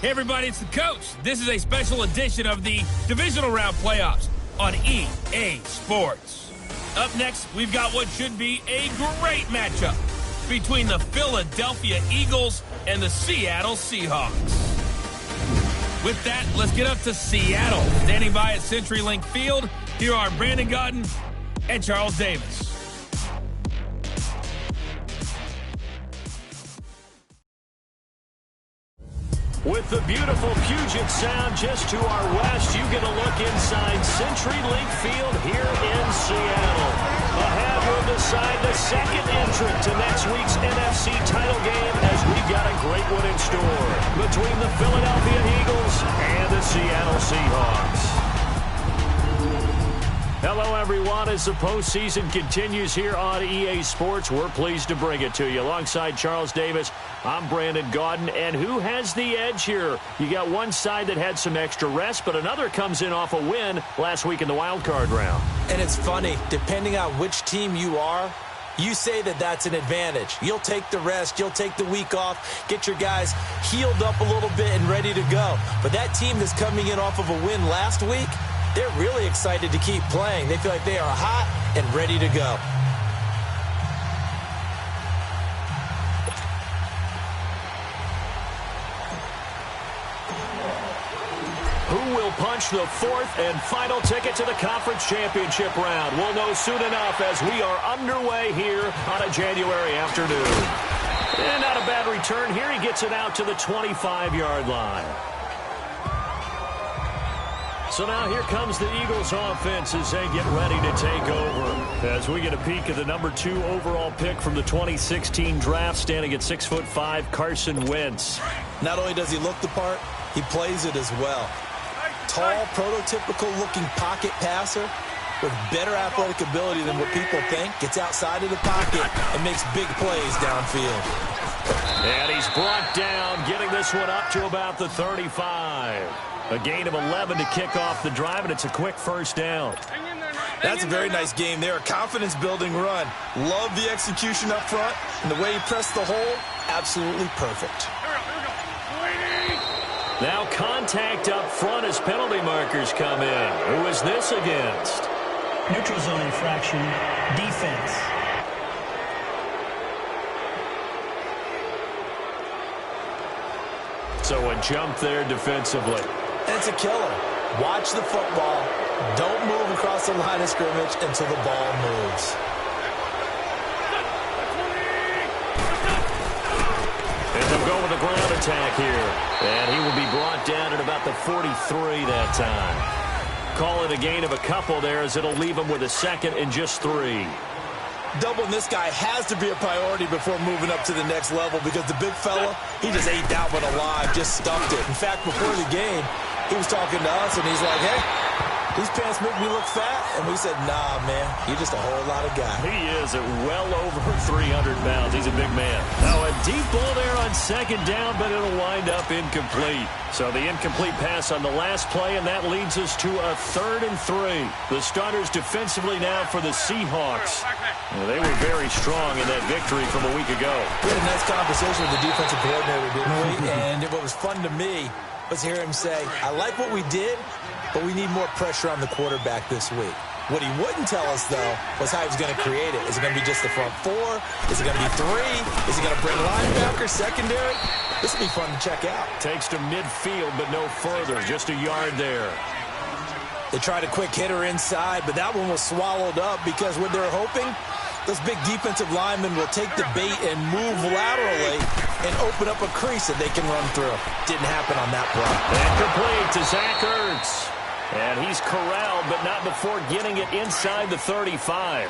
Hey everybody, it's the coach. This is a special edition of the Divisional Round Playoffs on EA Sports. Up next, we've got what should be a great matchup between the Philadelphia Eagles and the Seattle Seahawks. With that, let's get up to Seattle. Standing by at CenturyLink Field, here are Brandon Gaudin and Charles Davis. With the beautiful Puget Sound just to our west, you get a look inside CenturyLink Field here in Seattle. Ahead will decide the second entrant to next week's NFC title game, as we've got a great one in store between the Philadelphia Eagles and the Seattle Seahawks. Hello, everyone. As the postseason continues here on EA Sports, we're pleased to bring it to you. Alongside Charles Davis, I'm Brandon Gaudin. And who has the edge here? You got one side that had some extra rest, but another comes in off a win last week in the wild card round. And it's funny, depending on which team you are, you say that that's an advantage. You'll take the rest, you'll take the week off, get your guys healed up a little bit and ready to go. But that team that's coming in off of a win last week, they're really excited to keep playing. They feel like they are hot and ready to go. Who will punch the fourth and final ticket to the conference championship round? We'll know soon enough as we are underway here on a January afternoon. And not a bad return here. He gets it out to the 25-yard line. So now here comes the Eagles offense as they get ready to take over. As we get a peek at the number 2 overall pick from the 2016 draft, standing at 6'5", Carson Wentz. Not only does he look the part, he plays it as well. Tall, prototypical-looking pocket passer with better athletic ability than what people think. Gets outside of the pocket and makes big plays downfield. And he's brought down, getting this one up to about the 35. A gain of 11 to kick off the drive, and it's a quick first down. That's a very nice game there. A confidence-building run. Love the execution up front, and the way he pressed the hole, absolutely perfect. Now contact up front as penalty markers come in. Who is this against? Neutral zone infraction, defense. So a jump there defensively. It's a killer. Watch the football. Don't move across the line of scrimmage until the ball moves. And they'll go with a ground attack here. And he will be brought down at about the 43 that time. Call it a gain of a couple there, as it'll leave him with a second and just 3. Doubling this guy has to be a priority before moving up to the next level, because the big fella, he just ate that one alive, just stuffed it. In fact, before the game, he was talking to us, and he's like, hey, these pants make me look fat. And we said, nah, man, you're just a whole lot of guy. He is at well over 300 pounds. He's a big man. Now a deep ball there on second down, but it'll wind up incomplete. So the incomplete pass on the last play, and that leads us to a 3rd and 3. The starters defensively now for the Seahawks. Well, they were very strong in that victory from a week ago. We had a nice conversation with the defensive coordinator, didn't we? And what was fun to me was hear him say, I like what we did, but we need more pressure on the quarterback this week. What he wouldn't tell us, though, was how he was going to create it. Is it going to be just the front 4? Is it going to be 3? Is he going to bring linebacker, secondary? This will be fun to check out. Takes to midfield, but no further. Just a yard there. They tried a quick hitter inside, but that one was swallowed up because what they're hoping, those big defensive linemen will take the bait and move laterally and open up a crease that they can run through. Didn't happen on that play. And complete to Zach Ertz. And he's corralled, but not before getting it inside the 35.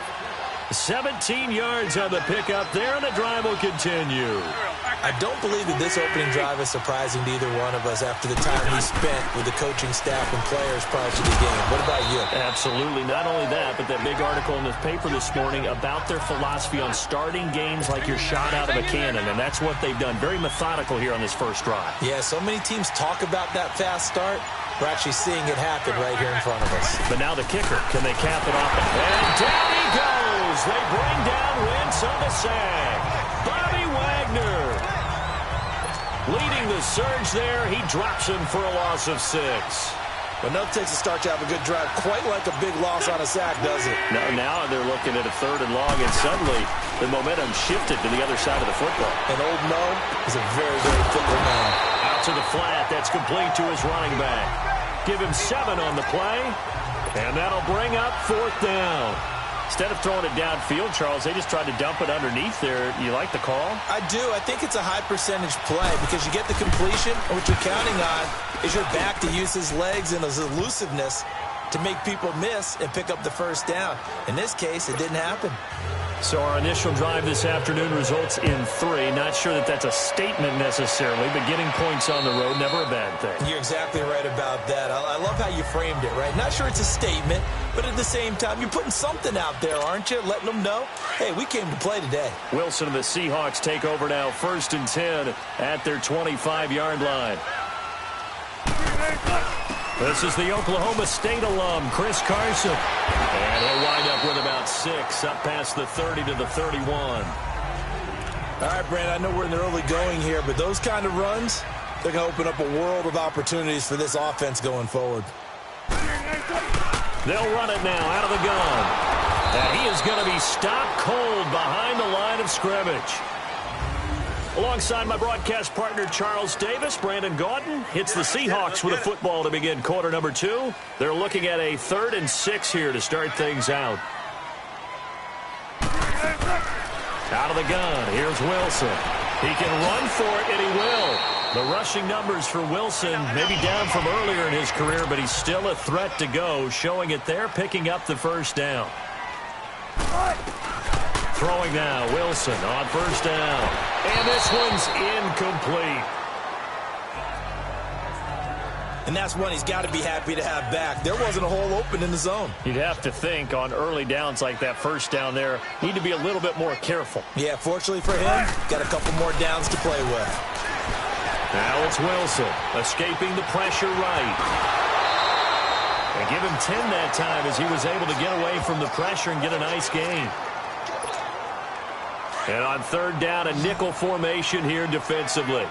17 yards on the pickup there, and the drive will continue. I don't believe that this opening drive is surprising to either one of us after the time we spent with the coaching staff and players prior to the game. What about you? Absolutely. Not only that, but that big article in the paper this morning about their philosophy on starting games like you're shot out of a cannon, and that's what they've done. Very methodical here on this first drive. Yeah, so many teams talk about that fast start. We're actually seeing it happen right here in front of us. But now the kicker. Can they cap it off? And down he goes. They bring down Wentz on the sack. Bobby Wagner. Leading the surge there, he drops him for a loss of 6. But no takes a start to have a good drive, quite like a big loss on a sack, does it? No, now they're looking at a 3rd and long, and suddenly the momentum shifted to the other side of the football. And old Mo is a very, very fickle man. Out to the flat, that's complete to his running back. Give him 7 on the play, and that'll bring up 4th down. Instead of throwing it downfield, Charles, they just tried to dump it underneath there. You like the call? I do. I think it's a high percentage play because you get the completion, and what you're counting on is your back to use his legs and his elusiveness to make people miss and pick up the first down. In this case, it didn't happen. So our initial drive this afternoon results in 3. Not sure that that's a statement necessarily, but getting points on the road, never a bad thing. You're exactly right about that. I love how you framed it, right? Not sure it's a statement, but at the same time, you're putting something out there, aren't you? Letting them know, hey, we came to play today. Wilson and the Seahawks take over now, 1st and 10 at their 25-yard line. This is the Oklahoma State alum, Chris Carson. And he'll wind up with about 6, up past the 30 to the 31. All right, Brandon, I know we're in the early going here, but those kind of runs, they're going to open up a world of opportunities for this offense going forward. They'll run it now out of the gun. And he is going to be stopped cold behind the line of scrimmage. Alongside my broadcast partner, Charles Davis, Brandon Gaudin hits the Seahawks with a football to begin quarter number 2. They're looking at a 3rd and 6 here to start things out. Out of the gun, here's Wilson. He can run for it, and he will. The rushing numbers for Wilson maybe down from earlier in his career, but he's still a threat to go, showing it there, picking up the first down. Throwing now, Wilson on 1st down. And this one's incomplete. And that's one he's got to be happy to have back. There wasn't a hole open in the zone. You'd have to think on early downs like that 1st down there, need to be a little bit more careful. Yeah, fortunately for him, got a couple more downs to play with. Now it's Wilson, escaping the pressure right. And give him 10 that time as he was able to get away from the pressure and get a nice gain. And on 3rd down, a nickel formation here defensively.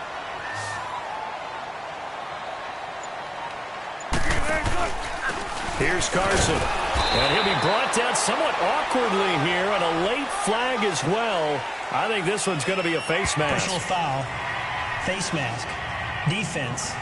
Here's Carson. And he'll be brought down somewhat awkwardly here on a late flag as well. I think this one's going to be a face mask. Personal foul. Face mask. Defense.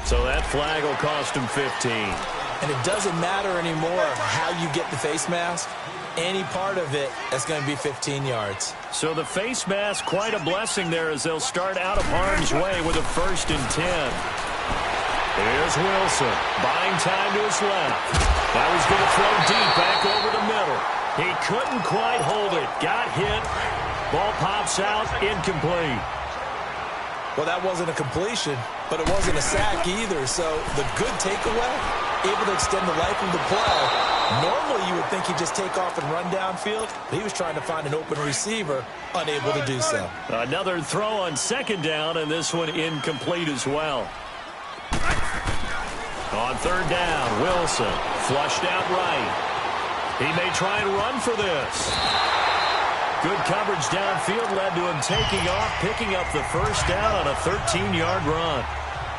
So that flag will cost him 15. And it doesn't matter anymore how you get the face mask. Any part of it, that's going to be 15 yards. So the face mask, quite a blessing there as they'll start out of harm's way with a 1st and 10. Here's Wilson, buying time to his left. Now he's going to throw deep back over the middle. He couldn't quite hold it. Got hit. Ball pops out, incomplete. Well, that wasn't a completion, but it wasn't a sack either. So the good takeaway, able to extend the life of the play. Normally, you would think he'd just take off and run downfield. He was trying to find an open receiver, unable to do so. Another throw on 2nd down, and this one incomplete as well. On 3rd down, Wilson flushed out right. He may try and run for this. Good coverage downfield led to him taking off, picking up the first down on a 13-yard run.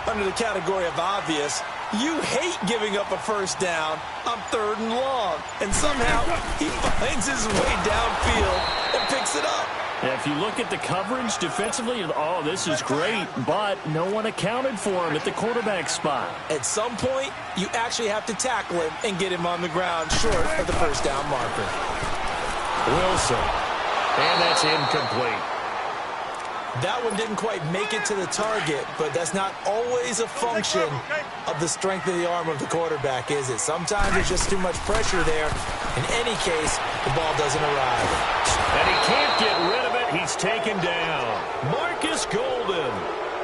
Under the category of obvious, you hate giving up a first down on 3rd and long. And somehow he finds his way downfield and picks it up. Yeah, if you look at the coverage defensively, oh, this is great, but no one accounted for him at the quarterback spot. At some point, you actually have to tackle him and get him on the ground short of the first down marker. Wilson, and that's incomplete. That one didn't quite make it to the target, but that's not always a function of the strength of the arm of the quarterback, is it? Sometimes there's just too much pressure there. In any case, the ball doesn't arrive. And he can't get rid of it. He's taken down. Marcus Golden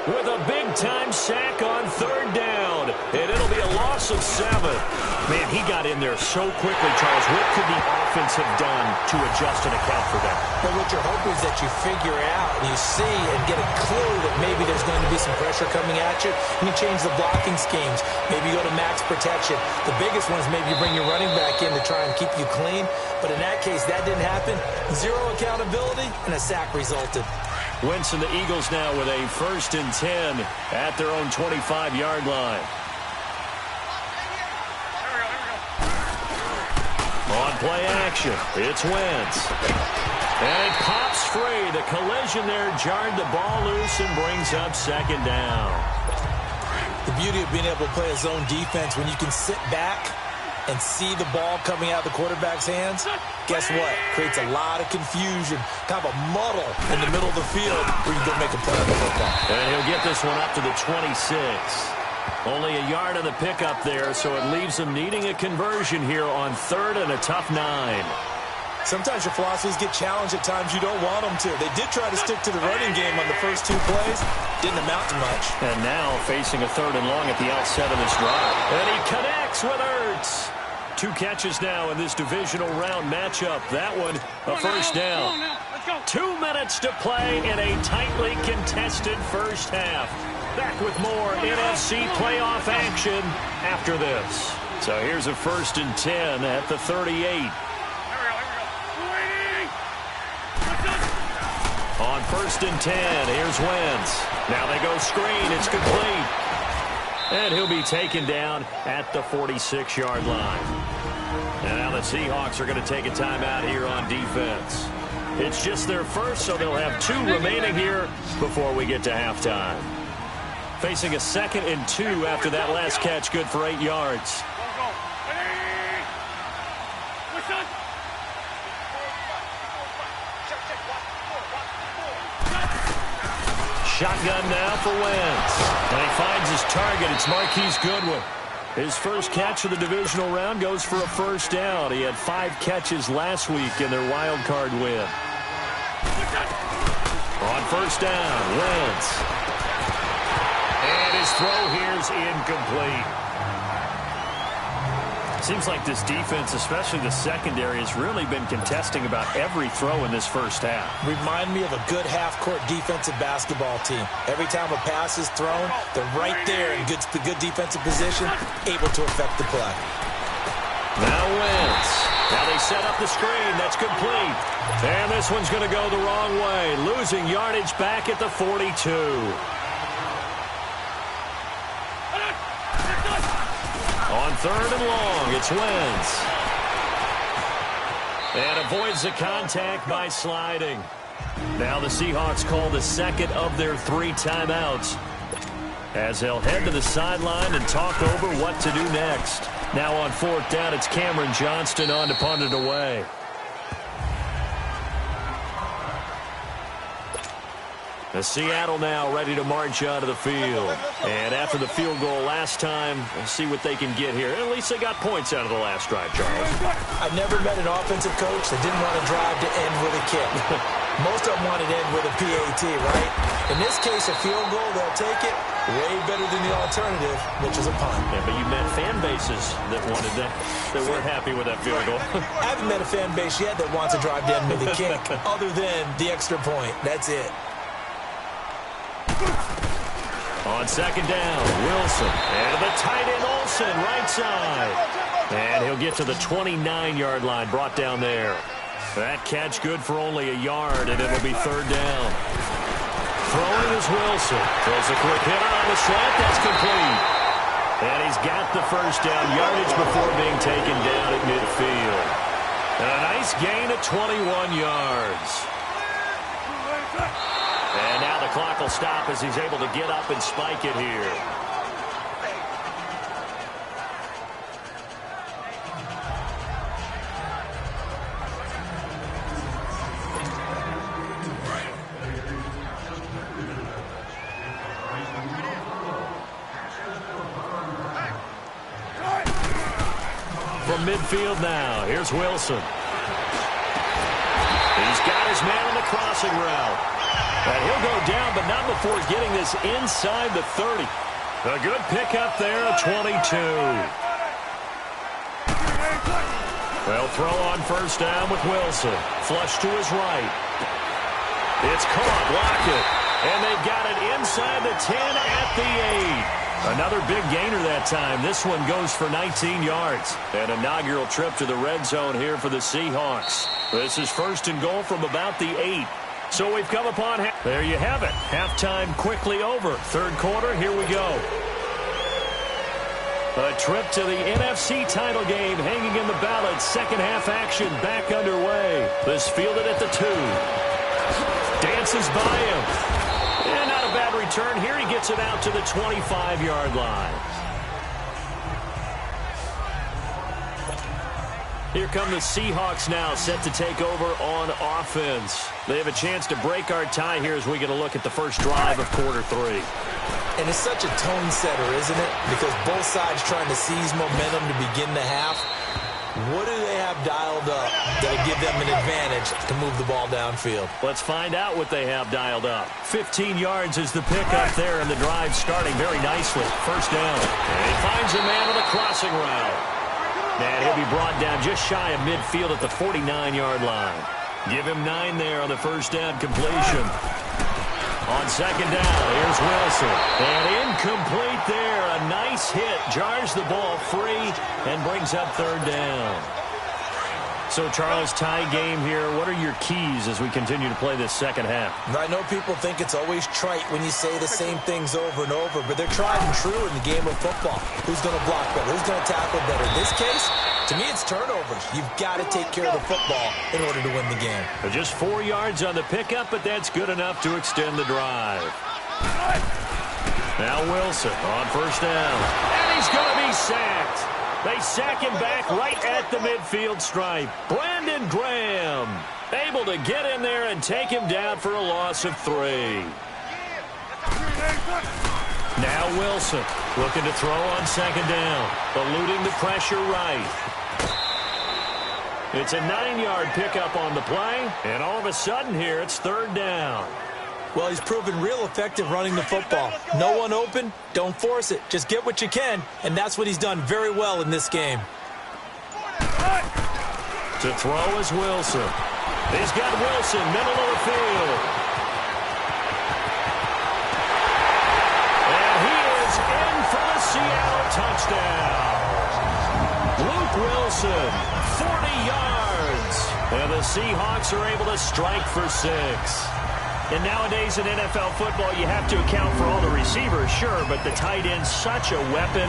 with a big-time sack on 3rd down. And it'll be a loss of 7. Man, he got in there so quickly, Charles. What could the offense have done to adjust and account for that? But what you're hoping is that you figure out and you see and get a clue that maybe there's going to be some pressure coming at you, and you change the blocking schemes. Maybe you go to max protection. The biggest one is maybe you bring your running back in to try and keep you clean. But in that case, that didn't happen. Zero accountability, and a sack resulted. Wentz and the Eagles now with a 1st and 10 at their own 25-yard line. On play action, it's Wentz. And it pops free. The collision there jarred the ball loose and brings up 2nd down. The beauty of being able to play a zone defense when you can sit back and see the ball coming out of the quarterback's hands, guess what? Creates a lot of confusion, kind of a muddle in the middle of the field where you can go make a play on the football. And he'll get this one up to the 26. Only a yard on the pickup there, so it leaves them needing a conversion here on 3rd and a tough 9. Sometimes your philosophies get challenged at times you don't want them to. They did try to stick to the running game on the first 2 plays. Didn't amount to much. And now facing a 3rd and long at the outset of this drive. And he connects with Ertz. 2 catches now in this divisional round matchup. That one, a 1st down. 2 minutes to play in a tightly contested first half. Back with more NFC playoff action after this. So here's a 1st and 10 at the 38. On 1st and 10, here's Wentz. Now they go screen. It's complete. And he'll be taken down at the 46-yard line. And now the Seahawks are going to take a timeout here on defense. It's just their first, so they'll have 2 remaining here before we get to halftime. Facing a 2nd and 2 after that last catch, good for 8 yards. Shotgun now for Wentz. And he finds his target. It's Marquise Goodwin. His first catch of the divisional round goes for a 1st down. He had 5 catches last week in their wild card win. On 1st down, Wentz. And his throw here's incomplete. Seems like this defense, especially the secondary, has really been contesting about every throw in this first half. Remind me of a good half-court defensive basketball team. Every time a pass is thrown, they're right there in good defensive position, able to affect the play. Now Wentz. Now they set up the screen. That's complete. And this one's going to go the wrong way. Losing yardage back at the 42. On 3rd and long, it's Wentz. And avoids the contact by sliding. Now the Seahawks call the 2nd of their 3 timeouts, as they'll head to the sideline and talk over what to do next. Now on 4th down, it's Cameron Johnston on to punt it away. The Seattle now ready to march out of the field. And after the field goal last time, we'll see what they can get here. At least they got points out of the last drive, Charles. I've never met an offensive coach that didn't want to drive to end with a kick. Most of them want to end with a PAT, right? In this case, a field goal, they'll take it. Way better than the alternative, which is a punt. Yeah, but you met fan bases that wanted that, that weren't happy with that field goal. I haven't met a fan base yet that wants to drive to end with a kick, other than the extra point. That's it. On 2nd down, Wilson. And the tight end, Olsen, right side. And he'll get to the 29-yard line, brought down there. That catch good for only a yard, and it'll be 3rd down. Throwing is Wilson. Throws a quick hitter on the slant. That's complete. And he's got the 1st down yardage before being taken down at midfield. And a nice gain of 21 yards. And now the clock will stop as he's able to get up and spike it here. From midfield now, here's Wilson. He's got his man on the crossing route. And he'll go down, but not before getting this inside the 30. A good pickup there, 22. They'll throw on 1st down with Wilson. Flush to his right. It's caught, Lockett. And they've got it inside the 10 at the 8. Another big gainer that time. This one goes for 19 yards. An inaugural trip to the red zone here for the Seahawks. This is 1st and goal from about the 8. So we've come upon there you have it. Halftime quickly over. Third quarter, here we go. A trip to the NFC title game hanging in the balance. Second half action back underway. This fielded at the 2. Dances by him. And not a bad return here. He gets it out to the 25-yard line. Here come the Seahawks now, set to take over on offense. They have a chance to break our tie here as we get a look at the first drive of quarter 3. And it's such a tone setter, isn't it? Because both sides trying to seize momentum to begin the half. What do they have dialed up that'll give them an advantage to move the ball downfield? Let's find out what they have dialed up. 15 yards is the pickup there, and the drive starting very nicely. First down. And he finds a man on the crossing route. And he'll be brought down just shy of midfield at the 49-yard line. Give him 9 there on the first down completion. On second down, here's Wilson. And incomplete there. A nice hit. Jars the ball free and brings up third down. So, Charles, tie game here. What are your keys as we continue to play this second half? I know people think it's always trite when you say the same things over and over, but they're tried and true in the game of football. Who's going to block better? Who's going to tackle better? In this case, to me, it's turnovers. You've got to take care of the football in order to win the game. Just 4 yards on the pickup, but that's good enough to extend the drive. Now Wilson on first down. And he's going to be sacked. They sack him back right at the midfield stripe. Brandon Graham able to get in there and take him down for a loss of 3. Now Wilson looking to throw on second down. Eluding the pressure right. It's a 9-yard pickup on the play. And all of a sudden here, it's third down. Well, he's proven real effective running the football. No one open, don't force it. Just get what you can, and that's what he's done very well in this game. To throw is Wilson. He's got Wilson, middle of the field. And he is in for the Seattle touchdown. Luke Wilson, 40 yards. And the Seahawks are able to strike for 6. And nowadays in NFL football, you have to account for all the receivers, sure, but the tight end's such a weapon,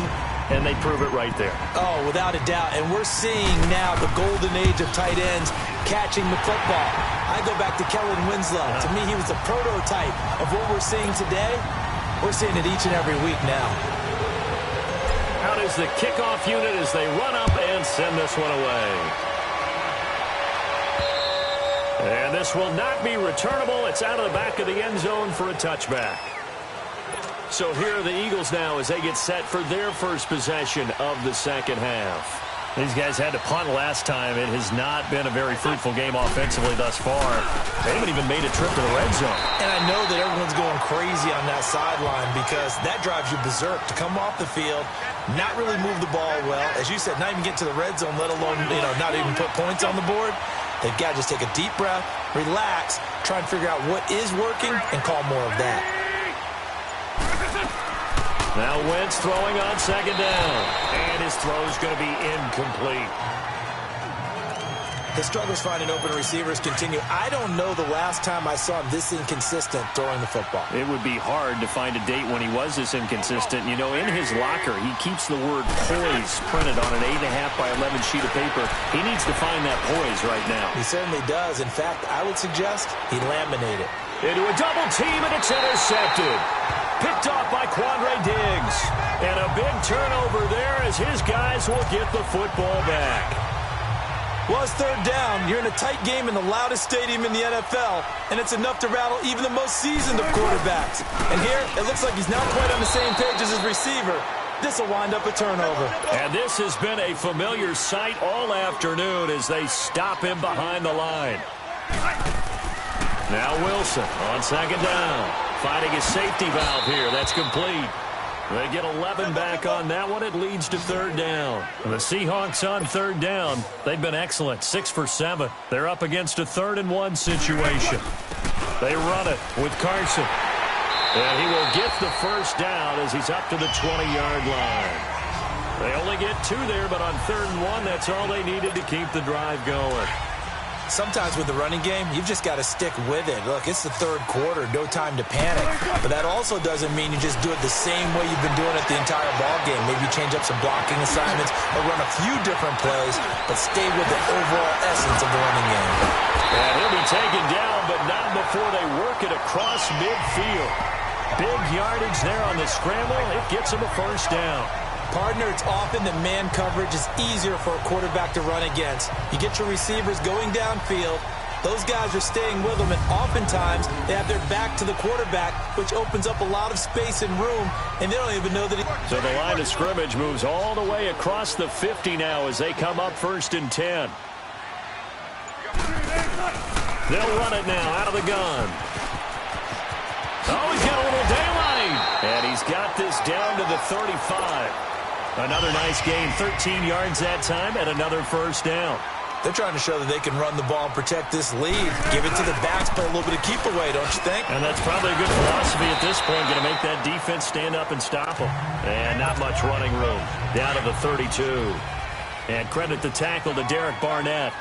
and they prove it right there. Oh, without a doubt. And we're seeing now the golden age of tight ends catching the football. I go back to Kellen Winslow. To me, he was a prototype of what we're seeing today. We're seeing it each and every week now. Out is the kickoff unit as they run up and send this one away. And this will not be returnable. It's out of the back of the end zone for a touchback. So here are the Eagles now as they get set for their first possession of the second half. These guys had to punt last time. It has not been a very fruitful game offensively thus far. They haven't even made a trip to the red zone. And I know that everyone's going crazy on that sideline because that drives you berserk to come off the field, not really move the ball well. As you said, not even get to the red zone, let alone, not even put points on the board. They've got to just take a deep breath, relax, try and figure out what is working, and call more of that. Now Wentz throwing on second down. And his throw is going to be incomplete. The struggles finding open receivers continue. I don't know the last time I saw him this inconsistent throwing the football. It would be hard to find a date when he was this inconsistent. In his locker, he keeps the word poise printed on an 8.5 by 11 sheet of paper. He needs to find that poise right now. He certainly does. In fact, I would suggest he laminate it. Into a double team, and it's intercepted. Picked off by Quandre Diggs. And a big turnover there as his guys will get the football back. Well, it's third down. You're in a tight game in the loudest stadium in the NFL, and it's enough to rattle even the most seasoned of quarterbacks. And here, it looks like he's not quite on the same page as his receiver. This will wind up a turnover. And this has been a familiar sight all afternoon as they stop him behind the line. Now Wilson on second down. Finding his safety valve here. That's complete. They get 11 back on that one. It leads to third down. The Seahawks on third down. They've been excellent. 6 for 7. They're up against a 3rd-and-1 situation. They run it with Carson. And he will get the first down as he's up to the 20-yard line. They only get 2 there, but on 3rd and 1, that's all they needed to keep the drive going. sometimes with the running game, you've just got to stick with it. Look, it's the third quarter, no time to panic. But that also doesn't mean you just do it the same way you've been doing it the entire ball game. Maybe change up some blocking assignments or run a few different plays, but stay with the overall essence of the running game. And he'll be taken down, but not before they work it across midfield. Big yardage there on the scramble. It gets him a first down. Partner, it's often that man coverage is easier for a quarterback to run against. You get your receivers going downfield. Those guys are staying with them, and oftentimes they have their back to the quarterback, which opens up a lot of space and room, and they don't even know that So the line of scrimmage moves all the way across the 50 now as they come up 1st and 10. They'll run it now out of the gun. Oh, he's got a little daylight. And he's got this down to the 35. Another nice gain, 13 yards that time, and another first down. they're trying to show that they can run the ball and protect this lead. Give it to the backs, play a little bit of keep away, don't you think? And that's probably a good philosophy at this point, going to make that defense stand up and stop them. And not much running room. Down to the 32. And credit the tackle to Derek Barnett.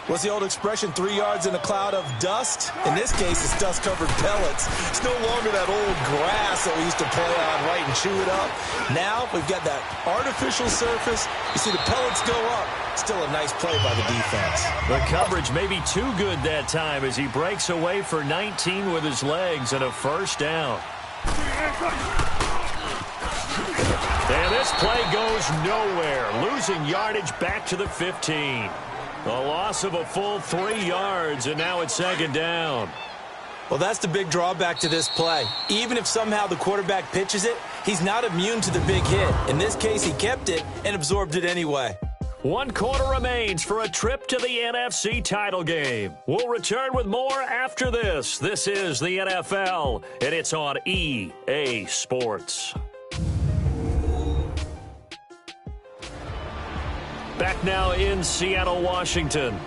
What's the old expression, 3 yards in a cloud of dust? In this case, it's dust-covered pellets. It's no longer that old grass that we used to play on, right, and chew it up. Now, we've got that artificial surface. You see the pellets go up. Still a nice play by the defense. The coverage may be too good that time as he breaks away for 19 with his legs and a first down. And this play goes nowhere, losing yardage back to the 15. A loss of a full 3 yards, and now it's second down. Well, that's the big drawback to this play. Even if somehow the quarterback pitches it, he's not immune to the big hit. In this case, he kept it and absorbed it anyway. 1 quarter remains for a trip to the NFC title game. We'll return with more after this. This is the NFL, and it's on EA Sports. Back now in Seattle, Washington.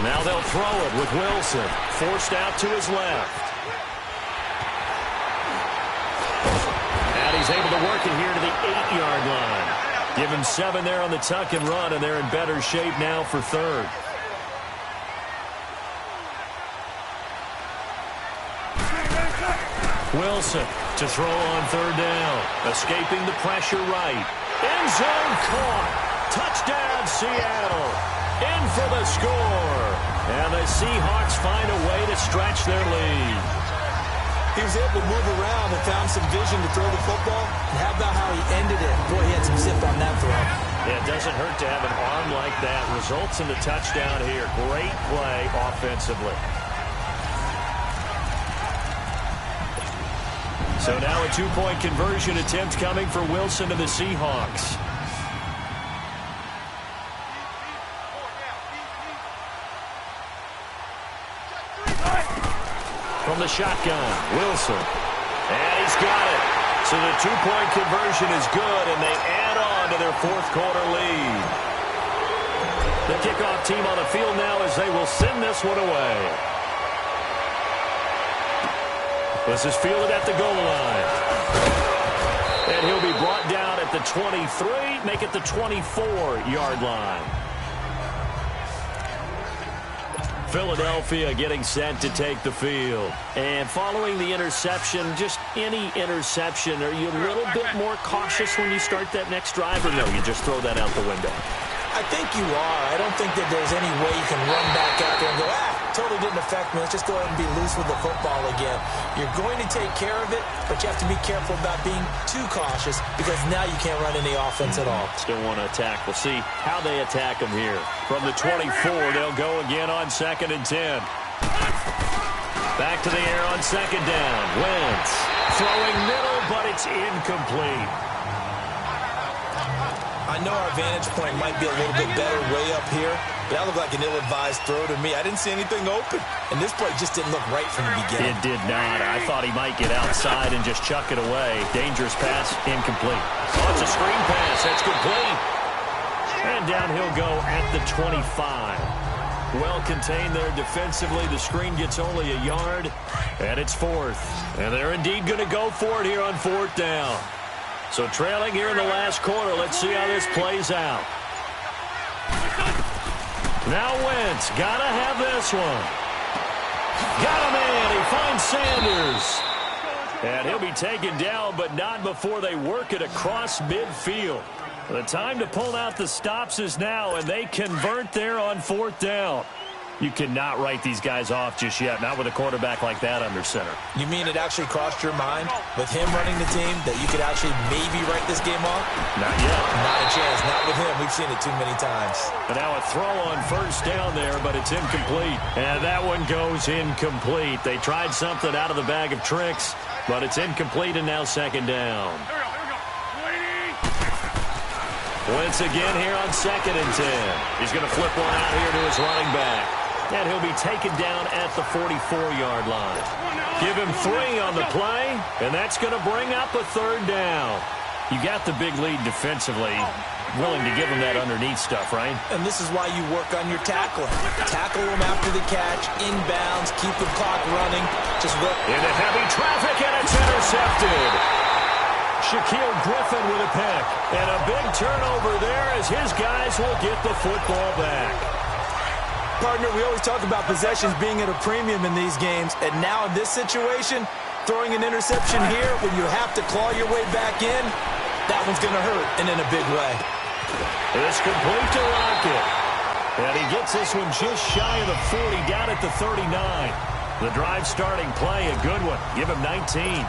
Now they'll throw it with Wilson. Forced out to his left. And he's able to work it here to the 8-yard line. Give him 7 there on the tuck and run, and they're in better shape now for third. Wilson to throw on third down. Escaping the pressure right. End zone caught. Touchdown, Seattle. In for the score. And the Seahawks find a way to stretch their lead. He was able to move around and found some vision to throw the football. And how about how he ended it? Boy, he had some zip on that throw. Yeah, it doesn't hurt to have an arm like that. Results in the touchdown here. Great play offensively. So now a 2-point conversion attempt coming for Wilson to the Seahawks. From the shotgun, Wilson. And he's got it. So the 2-point conversion is good, and they add on to their fourth-quarter lead. The kickoff team on the field now as they will send this one away. This is fielded at the goal line. And he'll be brought down at the 23, make it the 24-yard line. Philadelphia getting set to take the field. And following the interception, just any interception, are you a little bit more cautious when you start that next drive, or no, you just throw that out the window? I think you are. I don't think that there's any way you can run back out there and go, totally didn't affect me. Let's just go ahead and be loose with the football again. You're going to take care of it, but you have to be careful about being too cautious because now you can't run any offense at all. Still want to attack. We'll see how they attack them here. From the 24, they'll go again on 2nd and 10. Back to the air on 2nd down. Wentz throwing middle, but it's incomplete. I know our vantage point might be a little bit better way up here, but that looked like an ill-advised throw to me. I didn't see anything open, and this play just didn't look right from the beginning. It did not. I thought he might get outside and just chuck it away. Dangerous pass, incomplete. Oh, it's a screen pass. That's complete. And down he'll go at the 25. Well contained there defensively. The screen gets only a yard, and it's fourth. And they're indeed going to go for it here on fourth down. So trailing here in the last quarter. Let's see how this plays out. Now Wentz. Gotta have this one. Got him in. He finds Sanders. And he'll be taken down, but not before they work it across midfield. The time to pull out the stops is now, and they convert there on fourth down. You cannot write these guys off just yet, not with a quarterback like that under center. You mean it actually crossed your mind with him running the team that you could actually maybe write this game off? Not yet. Not a chance. Not with him. We've seen it too many times. But now a throw on first down there, but it's incomplete. And that one goes incomplete. They tried something out of the bag of tricks, but it's incomplete, and now second down. Wentz again here on 2nd and 10. He's going to flip one out here to his running back. And he'll be taken down at the 44-yard line. Give him 3 on the play, and that's going to bring up a third down. You got the big lead defensively. Willing to give him that underneath stuff, right? And this is why you work on your tackling. Tackle him after the catch, inbounds, keep the clock running. Just work. Into heavy traffic, and it's intercepted. Shaquille Griffin with a pick. And a big turnover there as his guys will get the football back. Partner, we always talk about possessions being at a premium in these games. And now in this situation, throwing an interception here when you have to claw your way back in, that one's going to hurt, and in a big way. It's complete to Lockett. And he gets this one just shy of the 40, down at the 39. The drive starting play, a good one. Give him 19.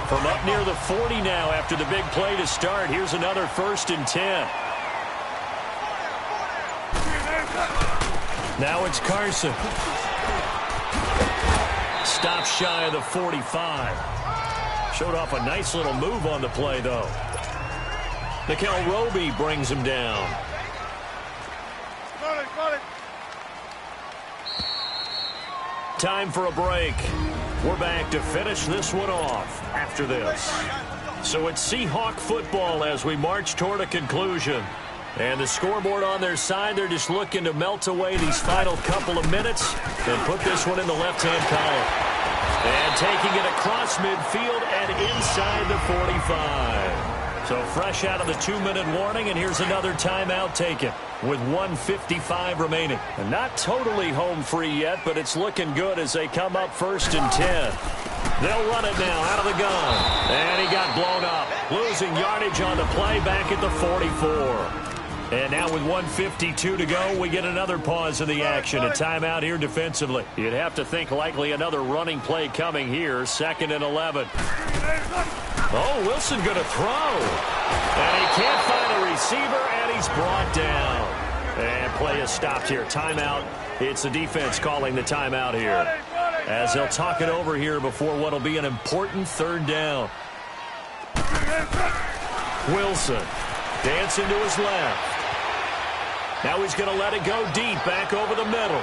From up near the 40 now after the big play to start. Here's another 1st and 10. Now it's Carson. Stop shy of the 45. Showed off a nice little move on the play, though. Nickel Roby brings him down. Time for a break. We're back to finish this one off after this. So it's Seahawk football as we march toward a conclusion. And the scoreboard on their side, they're just looking to melt away these final couple of minutes and put this one in the left-hand column. And taking it across midfield and inside the 45. So fresh out of the 2-minute warning, and here's another timeout taken with 1:55 remaining. And not totally home free yet, but it's looking good as they come up 1st and 10. They'll run it now out of the gun. And he got blown up. Losing yardage on the play back at the 44. And now with 1:52 to go, we get another pause in the action. A timeout here defensively. You'd have to think likely another running play coming here. 2nd and 11. Oh, Wilson going to throw. And he can't find a receiver, and he's brought down. And play is stopped here. Timeout. It's the defense calling the timeout here, as they'll talk it over here before what will be an important 3rd down. Wilson dancing to his left. Now he's going to let it go deep, back over the middle.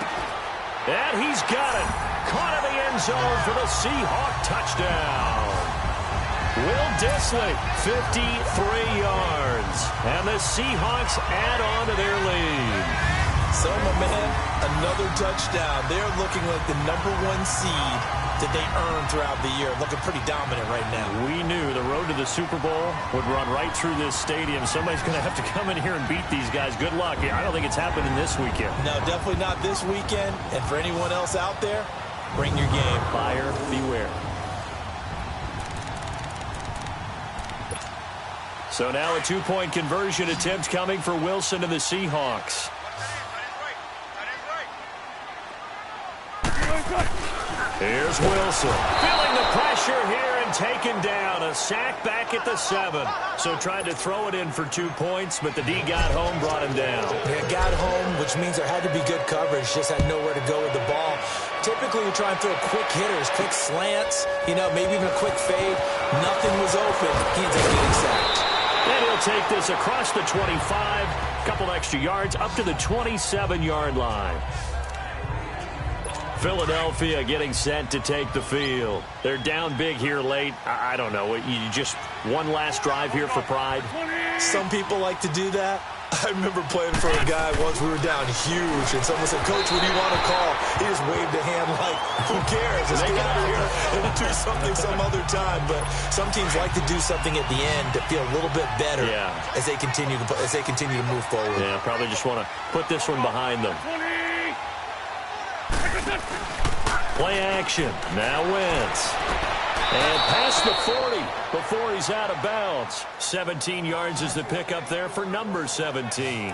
And he's got it. Caught in the end zone for the Seahawk touchdown. Will Dissly, 53 yards. And the Seahawks add on to their lead. So, my man, another touchdown. They're looking like the #1 seed that they earned throughout the year. Looking pretty dominant right now. We knew the road to the Super Bowl would run right through this stadium. Somebody's going to have to come in here and beat these guys. Good luck. I don't think it's happening this weekend. No, definitely not this weekend. And for anyone else out there, bring your game. Buyer beware. So now a 2-point conversion attempt coming for Wilson and the Seahawks. Here's Wilson. Feeling the pressure here and taken down. A sack back at the 7. So tried to throw it in for 2 points, but the D got home, brought him down. Yeah, got home, which means there had to be good coverage. Just had nowhere to go with the ball. Typically, you try and throw quick hitters, quick slants, maybe even a quick fade. Nothing was open. He ends up getting sacked. And he'll take this across the 25, a couple extra yards up to the 27-yard line. Philadelphia getting set to take the field. They're down big here late. I don't know. You just one last drive here for pride? Some people like to do that. I remember playing for a guy once. We were down huge, and someone said, "Coach, what do you want to call?" He just waved a hand like, "Who cares? Let's get out of here and do something some other time." But some teams like to do something at the end to feel a little bit better as they continue to move forward. Yeah, probably just want to put this one behind them. Play action. Now Wentz. And past the 40 before he's out of bounds. 17 yards is the pickup there for number 17.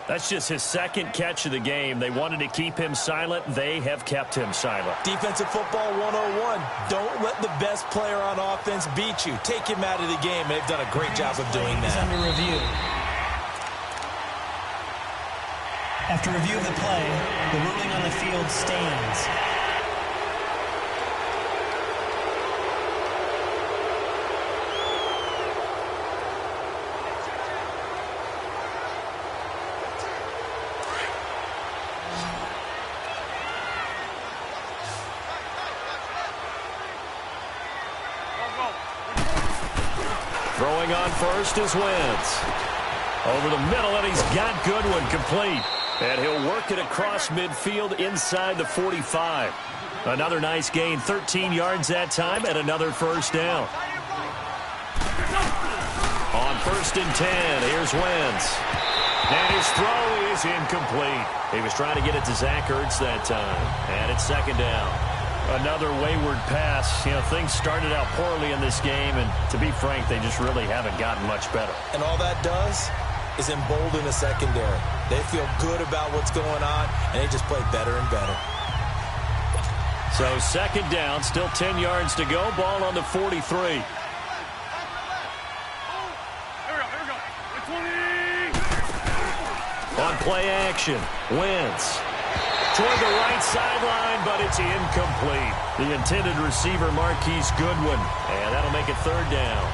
That's just his second catch of the game. They wanted to keep him silent. They have kept him silent. Defensive football 101. Don't let the best player on offense beat you. Take him out of the game. They've done a great job of doing that. Under review. After review of the play, the ruling on the field stands. Throwing on first is Wentz. Over the middle, and he's got Goodwin complete. And he'll work it across midfield inside the 45. Another nice gain, 13 yards that time, and another first down. On 1st and 10, here's Wentz. And his throw is incomplete. He was trying to get it to Zach Ertz that time. And it's 2nd down. Another wayward pass. You know, things started out poorly in this game, and to be frank, they just really haven't gotten much better. And all that does is embolden the secondary. They feel good about what's going on, and they just play better and better. So 2nd down, still 10 yards to go. Ball on the 43. On play action, Wentz. Toward the right sideline, but it's incomplete. The intended receiver, Marquise Goodwin. And that'll make it 3rd down.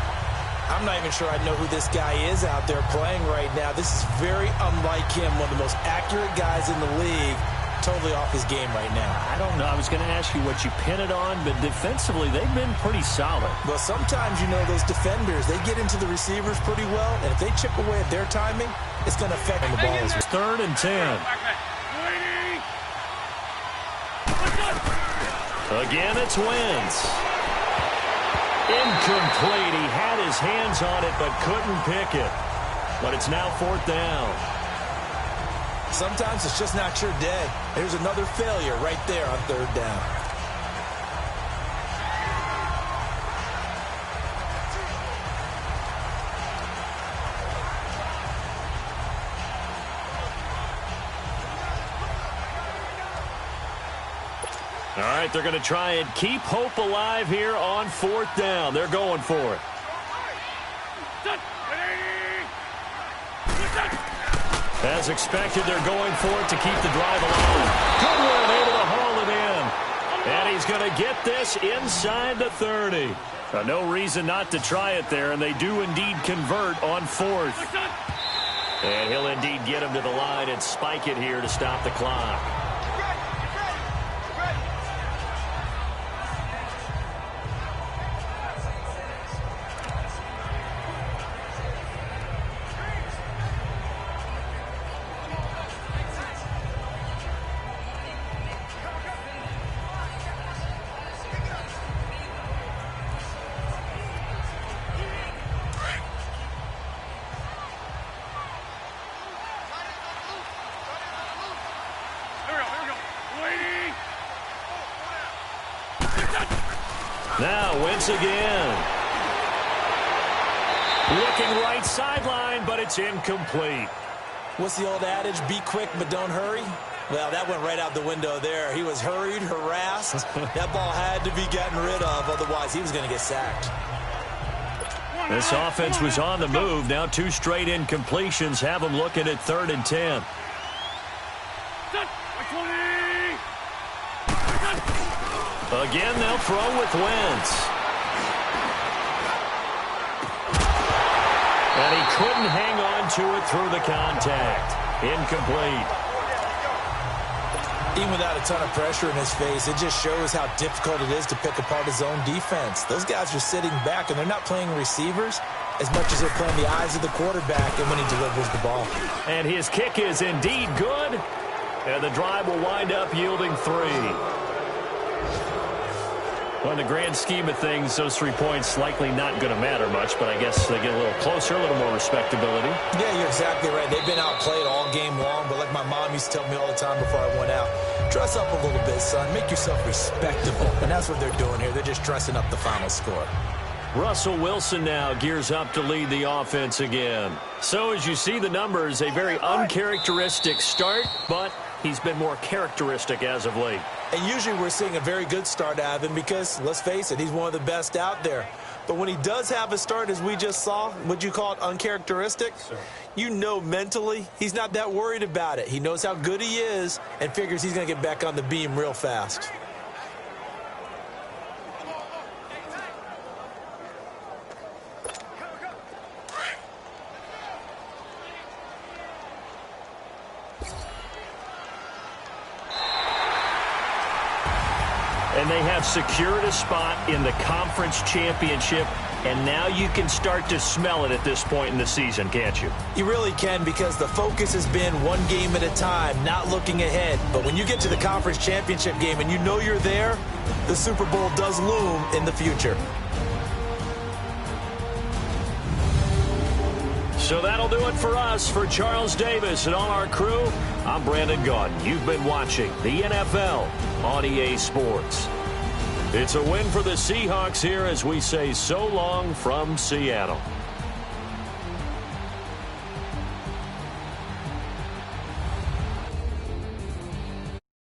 I'm not even sure I know who this guy is out there playing right now. This is very unlike him, one of the most accurate guys in the league. Totally off his game right now. I don't know. I was going to ask you what you pin it on, but defensively, they've been pretty solid. Well, sometimes, you know, those defenders, they get into the receivers pretty well, and if they chip away at their timing, it's going to affect the ball. 3rd and 10. Again, it's Wentz. Incomplete. He had his hands on it, but couldn't pick it. But it's now 4th down. Sometimes it's just not your day. There's another failure right there on 3rd down. All right, they're going to try and keep hope alive here on 4th down. They're going for it. As expected, they're going for it to keep the drive alive. Goodwin able to haul it in. And he's going to get this inside the 30. No reason not to try it there, and they do indeed convert on 4th. And he'll indeed get him to the line and spike it here to stop the clock. Now Wentz again. Looking right sideline, but it's incomplete. What's the old adage? Be quick, but don't hurry. Well, that went right out the window there. He was hurried, harassed. That ball had to be gotten rid of, otherwise he was going to get sacked. This offense was on the move. Now 2 straight incompletions have them looking at 3rd and 10. Again, they'll throw with Wentz. And he couldn't hang on to it through the contact. Incomplete. Even without a ton of pressure in his face, it just shows how difficult it is to pick apart his own defense. Those guys are sitting back, and they're not playing receivers as much as they're playing the eyes of the quarterback and when he delivers the ball. And his kick is indeed good, and the drive will wind up yielding 3. Well, in the grand scheme of things, those 3 points likely not going to matter much, but I guess they get a little closer, a little more respectability. Yeah, you're exactly right. They've been outplayed all game long, but like my mom used to tell me all the time before I went out, dress up a little bit, son. Make yourself respectable. And that's what they're doing here. They're just dressing up the final score. Russell Wilson now gears up to lead the offense again. So as you see the numbers, a very uncharacteristic start, but he's been more characteristic as of late. And usually we're seeing a very good start out of him because, let's face it, he's one of the best out there. But when he does have a start, as we just saw, would you call it uncharacteristic? Sure. You know mentally he's not that worried about it. He knows how good he is and figures he's going to get back on the beam real fast. And they have secured a spot in the conference championship, and now you can start to smell it at this point in the season, can't you? You really can, because the focus has been one game at a time, not looking ahead. But when you get to the conference championship game and you know you're there, the Super Bowl does loom in the future. So that'll do it for us. For Charles Davis and all our crew, I'm Brandon Gaudin. You've been watching the NFL on EA Sports. It's a win for the Seahawks here as we say so long from Seattle.